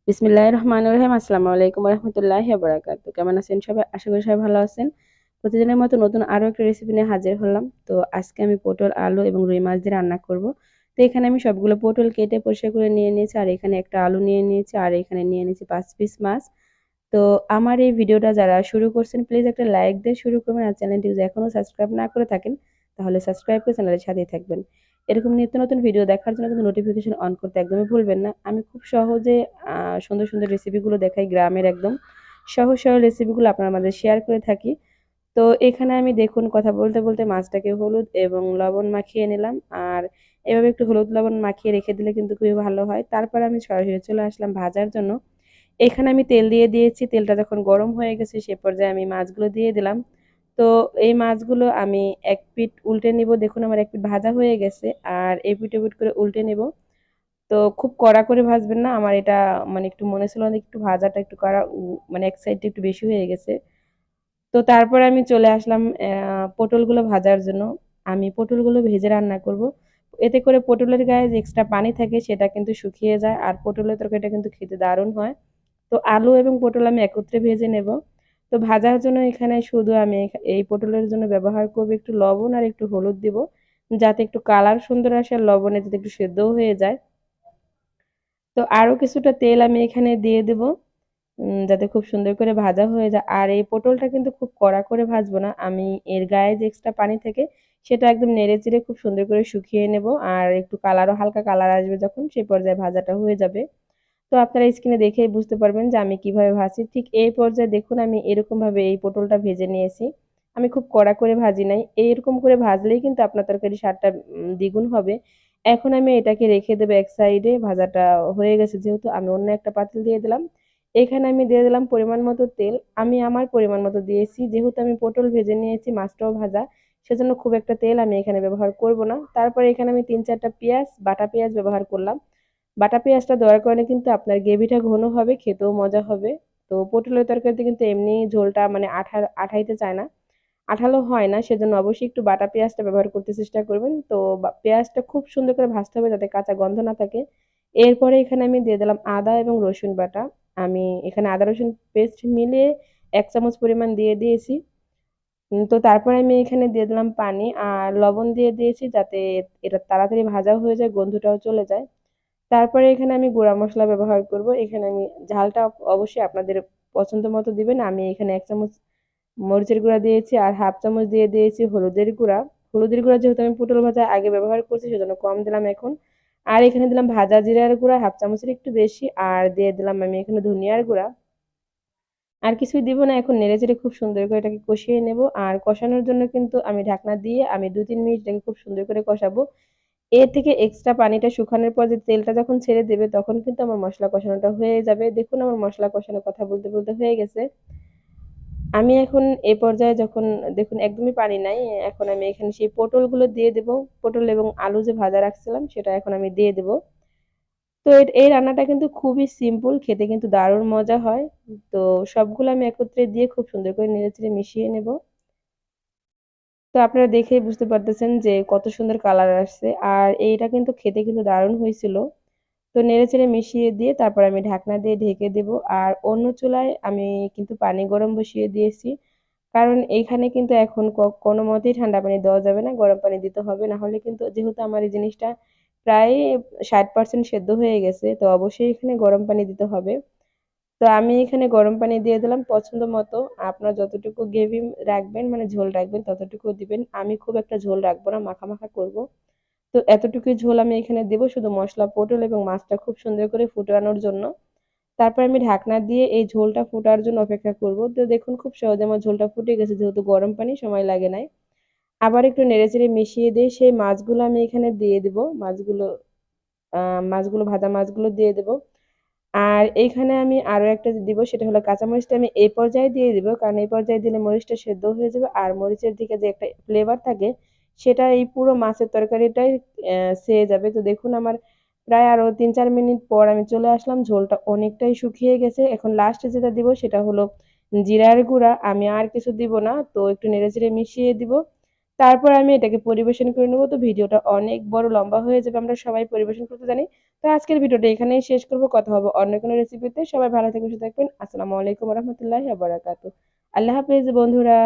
বিসমিল্লাহির রহমানির রহিম। আসসালামু আলাইকুম ওয়া রাহমাতুল্লাহি ওয়া বারাকাতুহু। কেমন আছেন সবাই? আশা করি সবাই ভালো আছেন। প্রতিদিনের মতো নতুন আরো একটা রেসিপি নিয়ে হাজির হলাম। তো আজকে আমি পটল, আলু এবং রুই মাছ দিয়ে রান্না করব। তো এখানে আমি সবগুলো পটল কেটে পরিষ্কার করে নিয়ে নিয়েছি, আর এখানে একটা আলু নিয়ে নিয়েছি, আর এখানে নিয়ে নিয়েছি ৫ পিস মাছ। তো আমার এই ভিডিওটা যারা শুরু করছেন প্লিজ একটা লাইক দিয়ে শুরু করবেন, আর চ্যানেলটি যদি এখনো সাবস্ক্রাইব না করে থাকেন তাহলে সাবস্ক্রাইব করে চ্যানেলের সাথেই থাকবেন। এরকম নিত্য নতুন ভিডিও দেখার জন্য কিন্তু নোটিফিকেশন অন করতে একদমই ভুলবেন না। আমি খুব সহজে সুন্দর সুন্দর রেসিপিগুলো দেখাই, গ্রামের একদম সহজ সরল রেসিপিগুলো আপনার মাঝে শেয়ার করে থাকি। তো এখানে আমি দেখুন কথা বলতে বলতে মাছটাকে হলুদ এবং লবণ মাখিয়ে নিলাম, আর এভাবে একটু হলুদ লবণ মাখিয়ে রেখে দিলে কিন্তু খুবই ভালো হয়। তারপর আমি সরাসরি চলে আসলাম ভাজার জন্য। এখানে আমি তেল দিয়ে দিয়েছি, তেলটা যখন গরম হয়ে গেছে সে পর্যায়ে আমি মাছগুলো দিয়ে দিলাম। তো এই মাছগুলো আমি এক পিঠ উল্টে নিব। দেখুন আমার এক পিঠ ভাজা হয়ে গেছে, আর এপিঠ ওপিঠ করে উল্টে নেব। তো খুব কড়া করে ভাজবেন না, আমার এটা মানে একটু মনে ছিল না একটু ভাজাটা একটু কড়া, মানে এক সাইডটা একটু বেশি হয়ে গেছে। তো তারপরে আমি চলে আসলাম পটলগুলো ভাজার জন্য। আমি পটলগুলো ভেজে রান্না করব। এতে করে পটলের গায়ে যে এক্সট্রা পানি থাকে সেটা কিন্তু শুকিয়ে যায়, আর পটলের তরকারিটা কিন্তু খেতে দারুণ হয়। তো আলু এবং পটল আমি একত্রে ভেজে নেব। তো ভাজার জন্য এখানে শুধু আমি এই পটলের জন্য ব্যবহার করব একটু লবণ আর একটু হলুদ দিব, যাতে একটু কালার সুন্দর আসে, আর লবণে যাতে একটু সেদ্ধও হয়ে যায়। তো আরো কিছুটা তেল আমি এখানে দিয়ে দেব, যাতে খুব সুন্দর করে ভাজা হয়ে যায়। আর এই পটলটা কিন্তু খুব কড়া করে ভাজবো না, আমি এর গায়ে যে এক্সট্রা পানি থাকে সেটা একদম নেড়ে চেড়ে খুব সুন্দর করে শুকিয়ে নেব, আর একটু কালারও হালকা কালার আসবে যখন সেই পর্যায়ে ভাজাটা হয়ে যাবে। তো আপনারা স্ক্রিনে দেখেই বুঝতে পারবেন যে আমি কিভাবে ভাজি। ঠিক এই পর্যায়ে দেখুন আমি এরকম ভাবে এই পটলটা ভেজে নিয়েছি। আমি খুব কড়া করে ভাজি নাই, এইরকম করে ভাজলেই কিন্তু আপনার তরকারি স্বাদটা দ্বিগুণ হবে। এখন আমি এটাকে রেখে দেবো এক সাইডে। ভাজাটা হয়ে গেছে যেহেতু, আমি অন্য একটা পাতিল দিয়ে দিলাম। এখানে আমি দিয়ে দিলাম পরিমাণ মতো তেল। আমি আমার পরিমাণ মতো দিয়েছি, যেহেতু আমি পটল ভেজে নিয়েছি মাছটাও ভাজা, সেজন্য খুব একটা তেল আমি এখানে ব্যবহার করব না। তারপরে এখানে আমি ৩-৪টা পেঁয়াজ, বাটা পেঁয়াজ ব্যবহার করলাম। বাটা পেঁয়াজটা দেওয়ার কারণে কিন্তু আপনার গ্রেভিটা ঘন হবে, খেতেও মজা হবে। তো পটলের তরকারিতে কিন্তু এমনি ঝোলটা মানে আঠাইতে চায় না, আঠালো হয় না, সেজন্য অবশ্যই একটু বাটা পেঁয়াজটা ব্যবহার করতে চেষ্টা করবেন। তো পেঁয়াজটা খুব সুন্দর করে ভাজতে হবে যাতে কাঁচা গন্ধ না থাকে। এরপরে এখানে আমি দিয়ে দিলাম আদা এবং রসুন বাটা। আমি এখানে আদা রসুন পেস্ট মিলিয়ে ১ চামচ পরিমাণ দিয়ে দিয়েছি। তো তারপরে আমি এখানে দিয়ে দিলাম পানি আর লবণ দিয়ে দিয়েছি, যাতে এটা তাড়াতাড়ি ভাজা হয়ে যায়, গন্ধটাও চলে যায়। তারপরে এখানে আমি গুঁড়া মসলা ব্যবহার করব। এখানে আমি ঝালটা অবশ্যই আপনাদের পছন্দ মতো দিবেন। আমি এখানে ১ চামচ মরিচের গুঁড়া দিয়েছি, আর হাফ চামচ দিয়ে দিয়েছি হলুদের গুঁড়া। হলুদের গুঁড়া যেহেতু আমি পটল ভাজা আগে ব্যবহার করছি সেজন্য কম দিলাম এখন। আর এখানে দিলাম ভাজা জিরার গুঁড়া 1/2 চামচের একটু বেশি, আর দিয়ে দিলাম আমি এখানে ধনিয়ার গুঁড়া। আর কিছুই দিব না, এখন নেড়েচেড়ে খুব সুন্দর করে এটাকে কষিয়ে নেব। আর কষানোর জন্য কিন্তু আমি ঢাকনা দিয়ে আমি ২-৩ মিনিট এটাকে খুব সুন্দর করে কষাবো। এর থেকে এক্সট্রা পানিটা শুকানোর পর যে তেলটা যখন ছেড়ে দেবে তখন কিন্তু আমার মসলা কষানোটা হয়ে যাবে। দেখুন আমার মসলা কষানোর কথা বলতে বলতে হয়ে গেছে। আমি এখন এই পর্যায়ে যখন দেখুন একদমই পানি নাই, এখন আমি এখানে সেই পটলগুলো দিয়ে দেব। পটল এবং আলু যে ভাজা রাখছিলাম সেটা এখন আমি দিয়ে দেব। তো এই রান্নাটা কিন্তু খুবই সিম্পল, খেতে কিন্তু দারুণ মজা হয়। তো সবগুলো আমি একত্রে দিয়ে খুব সুন্দর করে নেড়েচেড়ে মিশিয়ে নেব। তো আপনারা দেখেই বুঝতে পারতেছেন যে কত সুন্দর কালার আসছে, আর এইটা কিন্তু খেতে কিন্তু দারুণ হয়েছিল। তো নেড়েচেড়ে মিশিয়ে দিয়ে তারপর আমি ঢাকনা দিয়ে ঢেকে দেব। আর অন্য চুলায় আমি কিন্তু পানি গরম বসিয়ে দিয়েছি, কারণ এইখানে কিন্তু এখন কোনো মতেই ঠান্ডা পানি দেওয়া যাবে না, গরম পানি দিতে হবে। না হলে কিন্তু যেহেতু আমার এই জিনিসটা প্রায় 60% সেদ্ধ হয়ে গেছে, তো অবশ্যই এখানে গরম পানি দিতে হবে। তো আমি এখানে গরম পানি দিয়ে দিলাম পছন্দ মতো। আপনারা যতটুকু গ্রেভি রাখবেন মানে ঝোল রাখবেন ততটুকু দিবেন। আমি খুব একটা ঝোল রাখবো না, মাখা মাখা করব। তো এতটুকুই ঝোল আমি এখানে দেব, শুধু মশলা পটল এবং মাছটা খুব সুন্দর করে ফুটানোর জন্য। তারপর আমি ঢাকনা দিয়ে এই ঝোলটা ফোটার জন্য অপেক্ষা করব। তো দেখুন খুব সহজে আমার ঝোলটা ফুটে গেছে, যেহেতু গরম পানি সময় লাগে নাই। আবার একটু নেড়েচেড়ে মিশিয়ে দিয়ে সেই মাছগুলো আমি এখানে দিয়ে দিব। মাছগুলো ভাজা মাছগুলো দিয়ে দেব। আর এইখানে আমি আরো একটা দিব, সেটা হলো কাঁচামরিচটা আমি এই পর্যায়ে দিয়ে দিব, কারণ এই পর্যায়ে দিলে মরিচটা সেদ্ধ হয়ে যাবে, আর মরিচের দিকে যে একটা ফ্লেভার থাকে সেটা এই পুরো মাছের তরকারিটাই ছেয়ে যাবে। তো দেখুন আমার প্রায় আরো ৩-৪ মিনিট পর আমি চলে আসলাম, ঝোলটা অনেকটাই শুকিয়ে গেছে। এখন লাস্টে যেটা দিব সেটা হলো জিরার গুঁড়া, আমি আর কিছু দিব না। তো একটু নেড়েচেড়ে মিশিয়ে দিব, তারপর আমি এটাকে পরিবেশন করে নেবো। তো ভিডিওটা অনেক বড় লম্বা হয়ে যাবে, আমরা সবাই পরিবেশন করতে জানি। তো তো আজকের ভিডিওটা এখানেই শেষ করব। কথা হবে অন্য কোনো রেসিপিতে। সবাই ভালো থাকবেন, সুস্থ থাকবেন। আসসালামু আলাইকুম রহমতুল্লাহি ওয়া বারাকাতুহু। আল্লাহ হাফেজ বন্ধুরা।